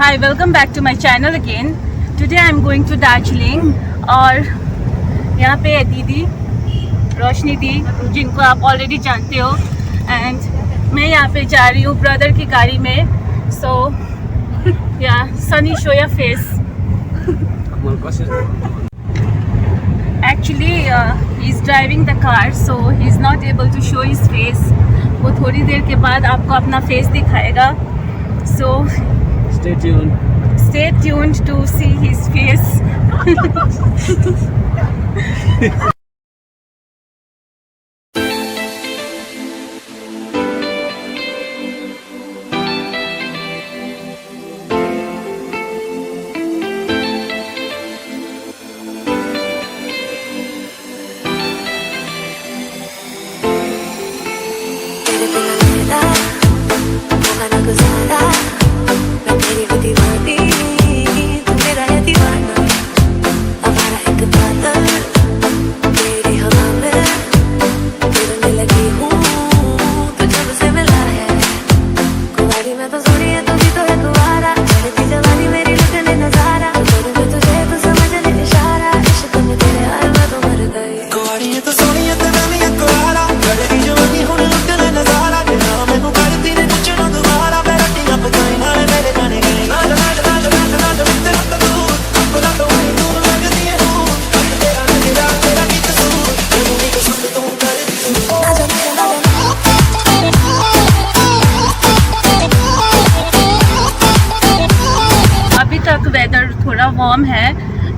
Hi, welcome back to my channel again. Today I am going to Darjeeling और यहाँ पे है दीदी रोशनी दी जिनको आप ऑलरेडी जानते हो एंड मैं यहाँ पे जा रही हूँ ब्रदर की गाड़ी में. सो या Sunny show your face. Actually he is driving the car so he is not able to show his face. वो थोड़ी देर के बाद आपको अपना फेस दिखाएगा. So stay tuned to see his face. Weather थोड़ा वार्म है.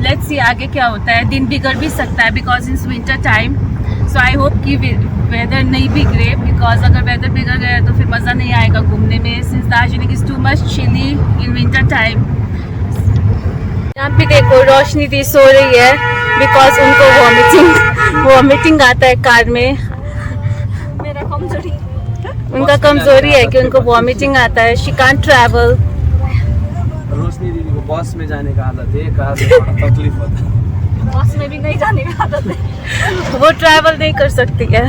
लेट्स सी आगे क्या होता है. दिन बिगड़ भी सकता है because it's winter time. So I hope कि वेदर नहीं बिगड़े बिकॉज अगर वेदर बिगड़ गया तो फिर मज़ा नहीं आएगा घूमने में since Darjeeling is too much chilly in winter time. यहाँ पे देखो रोशनी दी सो रही है बिकॉज उनको वॉमिटिंग आता है कार में. उनका कमजोरी है कि उनको वॉमिटिंग आता है. She can't travel. रोशनी दीदी को बस में जाने का आदत है. कार में थोड़ा तकलीफ होता है. बस में भी नहीं जाने का आदत है. वो ट्रैवल नहीं कर सकती है.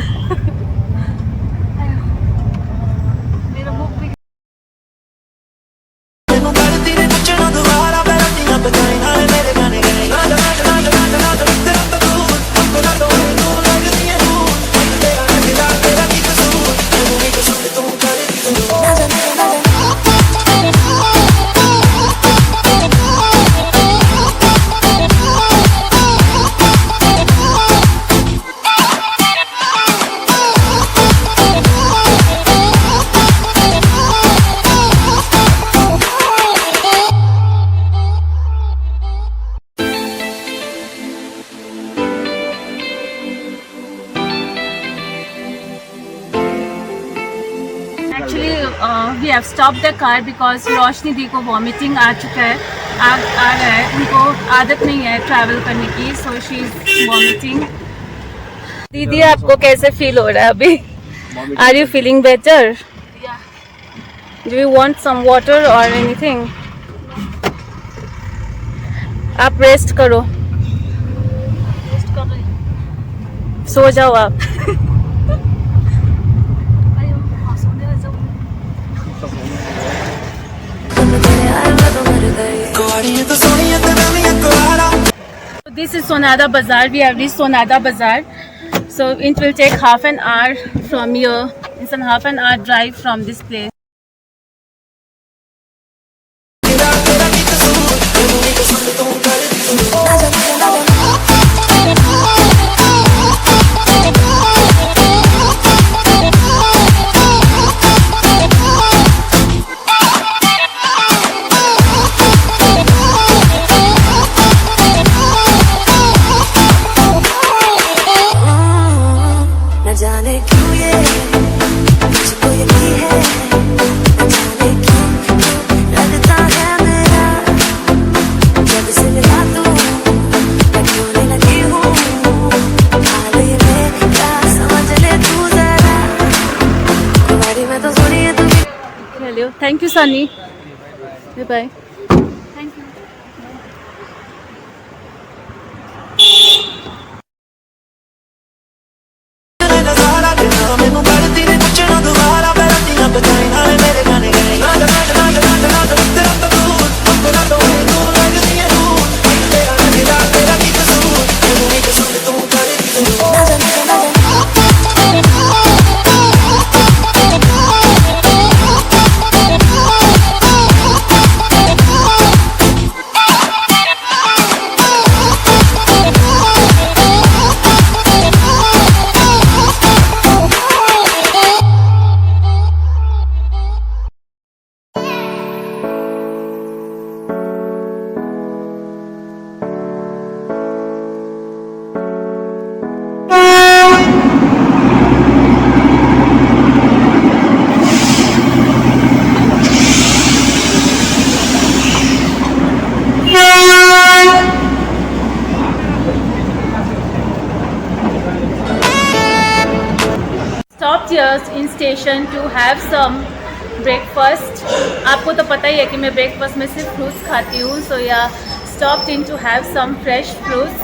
We have stopped the car because रोशनी दी को वॉमिटिंग आ चुका है. आ रहा है. उनको आदत नहीं है ट्रैवल करने की. So she is vomiting. दीदी आपको कैसे फील हो रहा है अभी? Are you feeling better? Do you want some water और एनीथिंग? आप रेस्ट करो. सो जाओ आप. This is Sonada Bazaar. We have reached Sonada Bazaar. So it will take half an hour from here. It's a half an hour drive from this place. Thank you, Sunny. Bye-bye. Thank you. In station to have some breakfast. आपको तो पता ही है कि मैं breakfast में सिर्फ fruits खाती हूँ, so yeah stopped in to have some fresh fruits.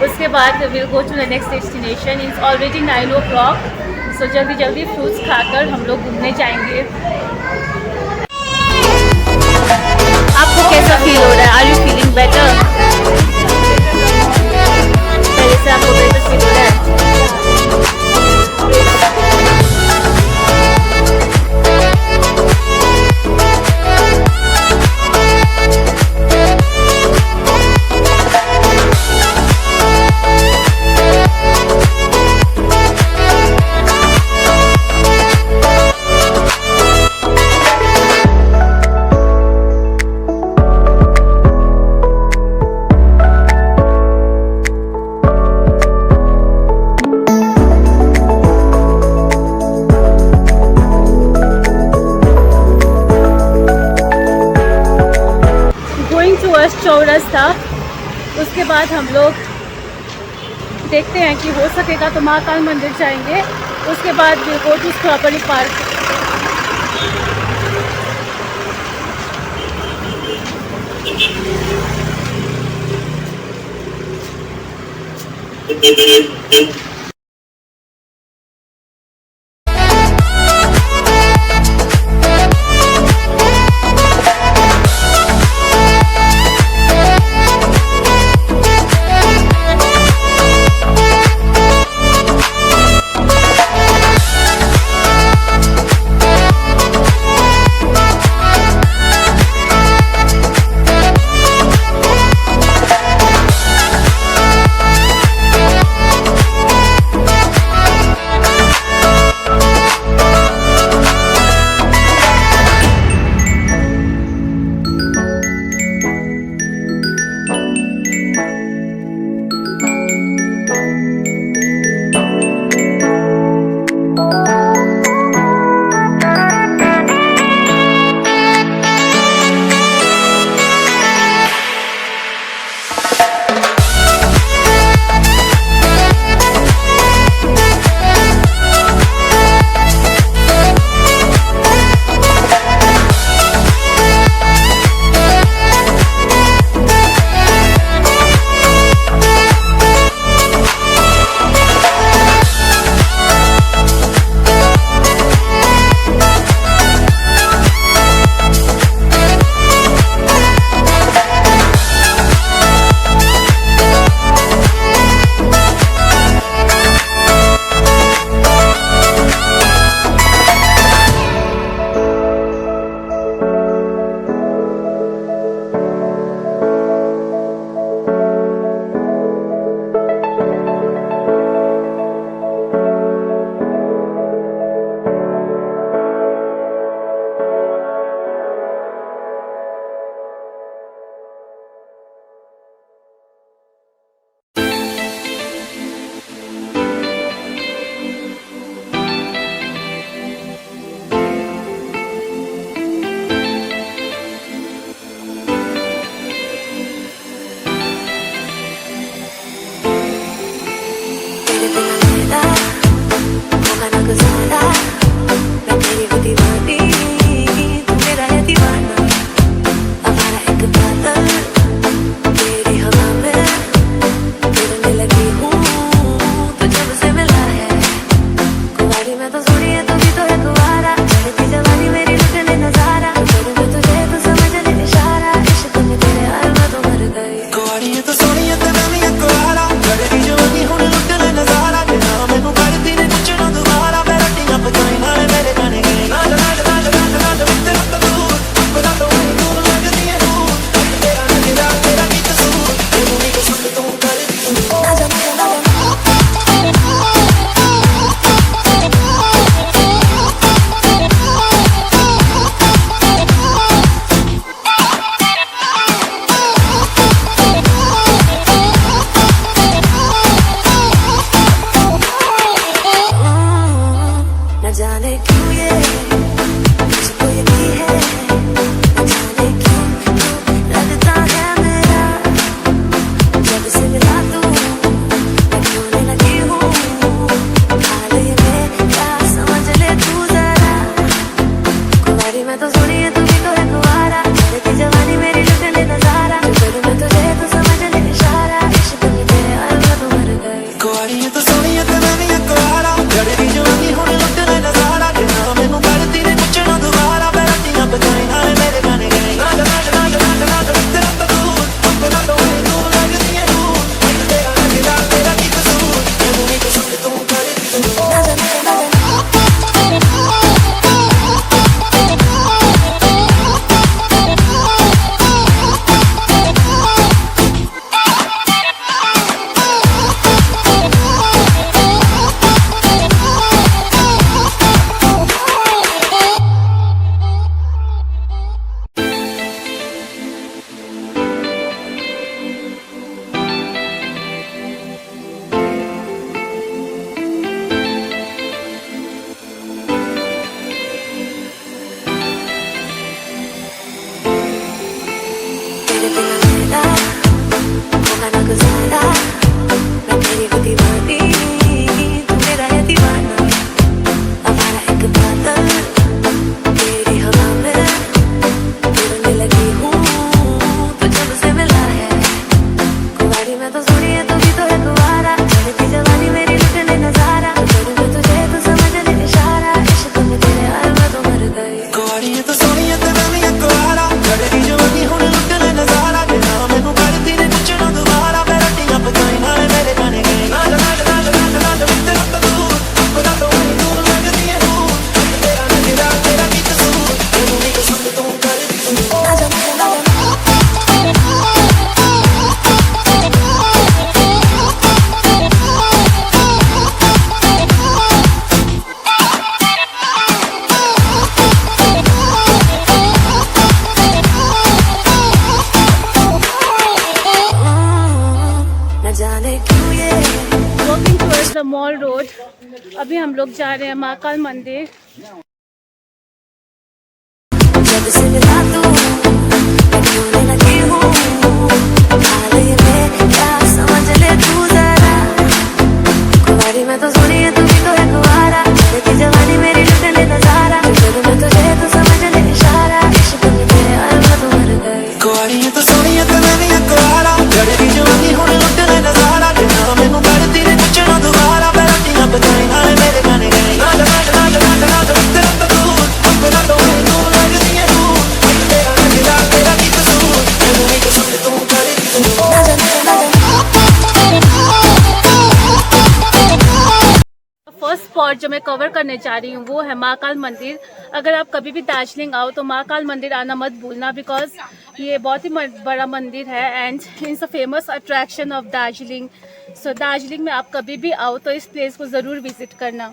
उसके बाद will go to the next destination. It's already 9 o'clock, so जल्दी जल्दी फ्रूट्स खाकर हम लोग घूमने जाएंगे। आपको कैसा फील हो रहा है? Are you feeling better? पहले से आपको बेटर फील हो रहा है? चौरस्ता। उसके बाद हम लोग देखते हैं कि हो सकेगा तो महाकाल मंदिर जाएंगे। उसके बाद will go to strawberry park. The mall road. अभी हम लोग जा रहे हैं महाकाल मंदिर। जब से मिला तू रोने लगी हूँ, हाल ये में क्या समझ ले तू जरा, कुंवारी में तो सोनी है तू भी तो है कुंवारा, देखी जवानी मेरी लुटने नजारा, चलो मैं तुझे तो समझ ले इशारा, इश्क में तेरे आए मैं तो मर गई, कुंवारी है तो सोनी है तो मैं भी है कुंवारा, लड़की जवानी होने लुटने नजारा, बिना मैनू करती ने पूछना दोबारा, बैठियां बजाई नाले मेरे गाने गाए, नाल नाल नाल नाल नाल तेरा तो दूर अपना तो तू लगदी है तू, तेरा लगदा तेरा की कसूर, मैनू नहीं कसूर तू करे तू ना जाने फर्स्ट स्पॉट जो मैं कवर करने जा रही हूँ वो है महाकाल मंदिर। अगर आप कभी भी दार्जिलिंग आओ तो महाकाल मंदिर आना मत भूलना, बिकॉज ये बहुत ही बड़ा मंदिर है and it's a famous attraction of Darjeeling. So Darjeeling में आप कभी भी आओ तो इस प्लेस को ज़रूर विजिट करना।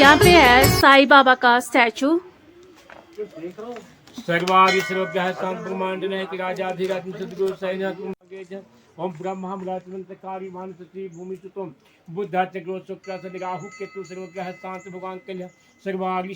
यहाँ पे है साईं बाबा का स्टैचू। सर्वादि सर्वभ्यः ब्रह्मांडने कि राजाधिराज सद्गुरु सैन्य ओम ब्रह्मा ब्रह्मचकारी मानसती भूमि सुतम बुद्धा चक्रो शुक्र सदिराहु केतु सर्वभ्यः शांत भगवान कल्याण सर्वादि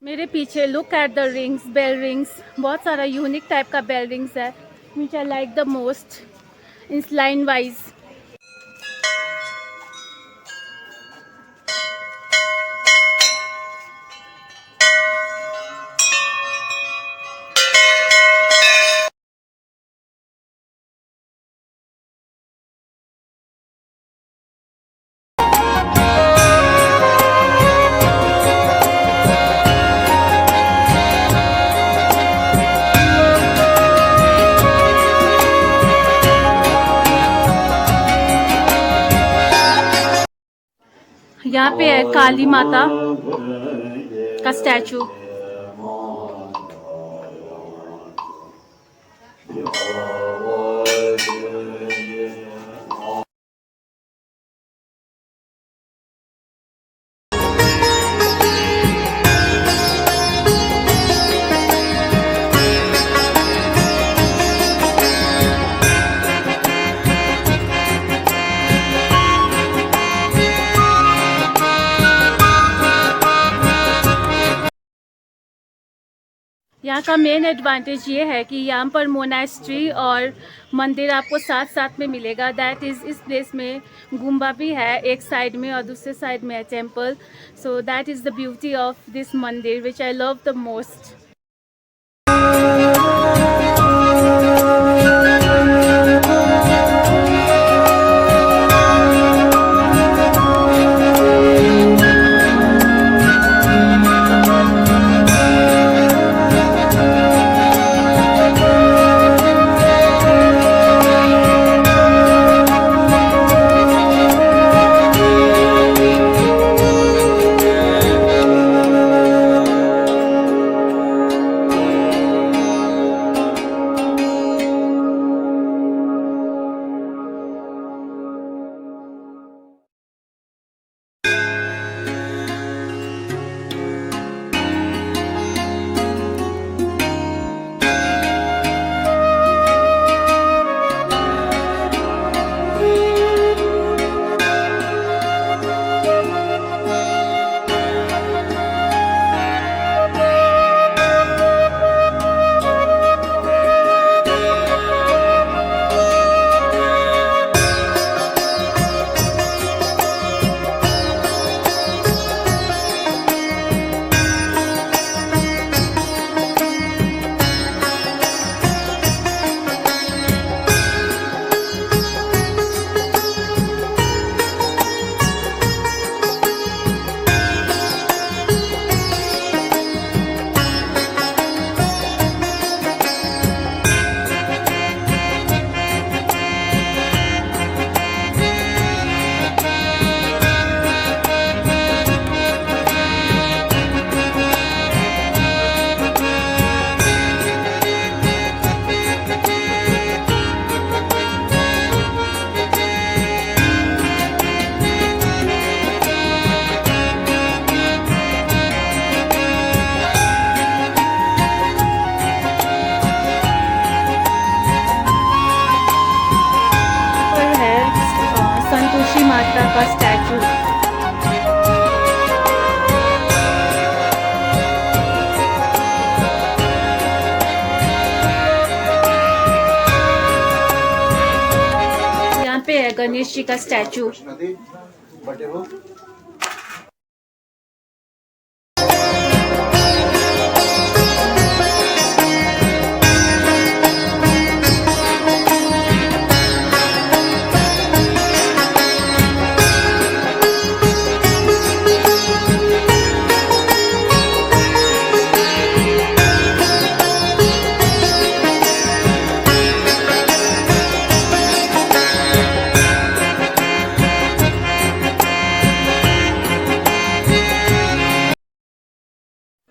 मेरे पीछे look at the rings, bell rings, बहुत सारा यूनिक टाइप का बेल रिंग्स है which I like the most in line wise. यहाँ पे है काली माता का स्टैचू। यहाँ का मेन एडवांटेज ये है कि यहाँ पर मोनास्ट्री और मंदिर आपको साथ साथ में मिलेगा। दैट इज़ इस प्लेस में गुम्बा भी है एक साइड में और दूसरे साइड में है temple. So that is the beauty of this मंदिर विच आई लव द मोस्ट। का स्टैचू। यहाँ पे है गणेश जी का स्टैचू।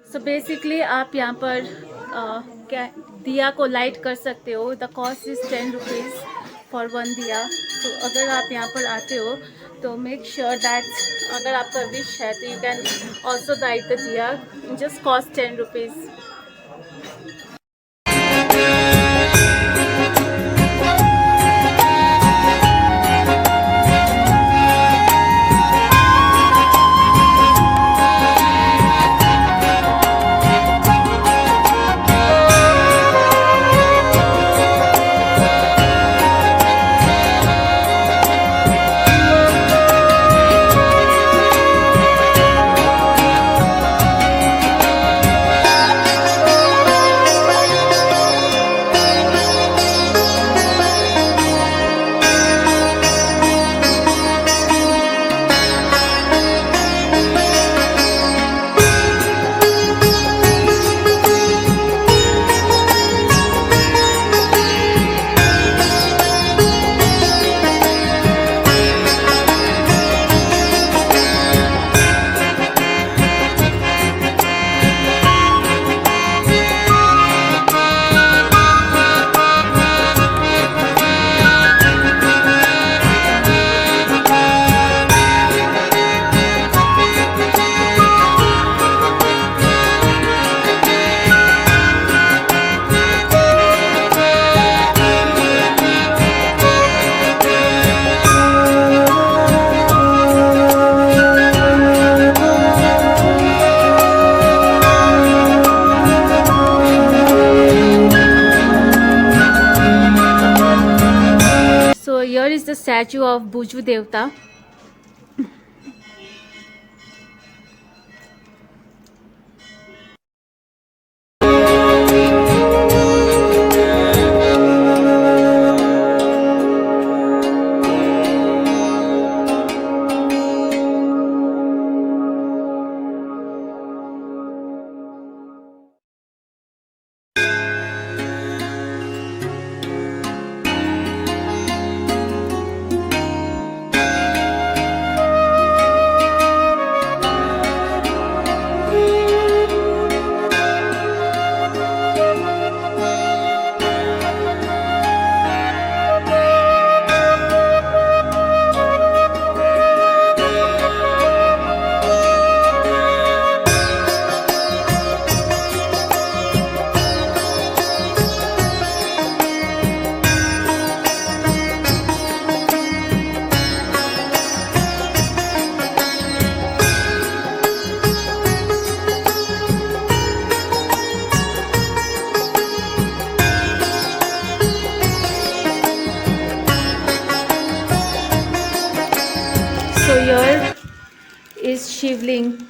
सो बेसिकली आप यहाँ पर क्या दिया को लाइट कर सकते हो। The cost is 10 rupees for 1 दिया। तो अगर आप यहाँ पर आते हो तो मेक श्योर दैट अगर आपका विश है तो you can also light the diya, just cost 10 rupees. Here is the statue of Buju Devta. So here is Shivling.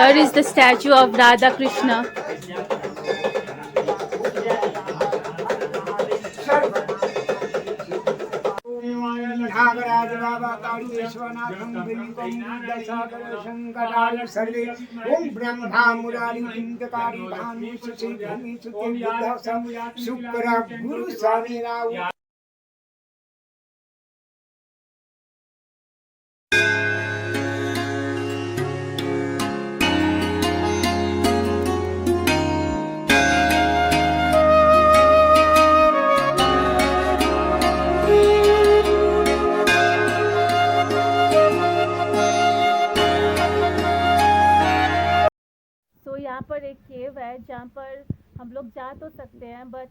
Here is the statue of Radha Krishna. नागराज बाबा काली विश्वनाथं बिल्वं दशाकर शंकराचार्य सर्वे ओम ब्रह्मा मुरारी इंद्रकारी भानु सुषि भूमि सुते बुद्धं शुक्र गुरु स्वामी राव यहाँ पर एक केव है जहाँ पर हम लोग जा तो सकते हैं, बट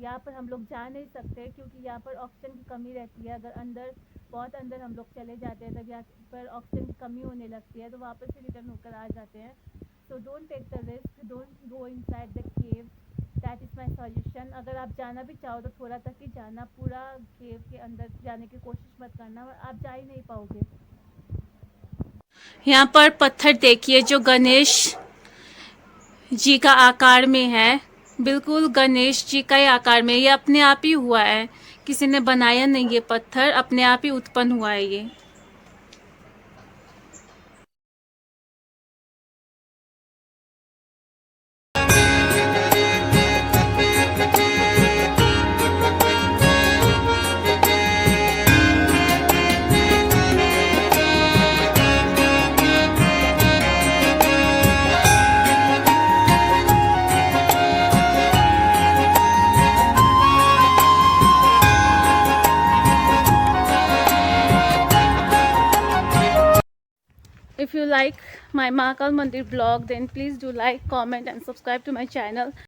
यहाँ पर हम लोग जा नहीं सकते क्योंकि यहाँ पर ऑक्सीजन की कमी रहती है। अगर बहुत अंदर हम लोग चले जाते हैं तब यहाँ पर ऑक्सीजन की कमी होने लगती है, तो वापस से रिटर्न होकर आ जाते हैं। So don't take the risk, don't go inside the cave, that is my suggestion. अगर आप जाना भी चाहो तो थोड़ा तक ही जाना, पूरा केव के अंदर जाने की कोशिश मत करना, आप जा ही नहीं पाओगे। यहाँ पर पत्थर देखिए जो गणेश जी का आकार में है, बिल्कुल गणेश जी का ही आकार में। ये अपने आप ही हुआ है, किसी ने बनाया नहीं, ये पत्थर अपने आप ही उत्पन्न हुआ है ये। If you like my Mahakal Mandir blog, then please do like, comment and subscribe to my channel.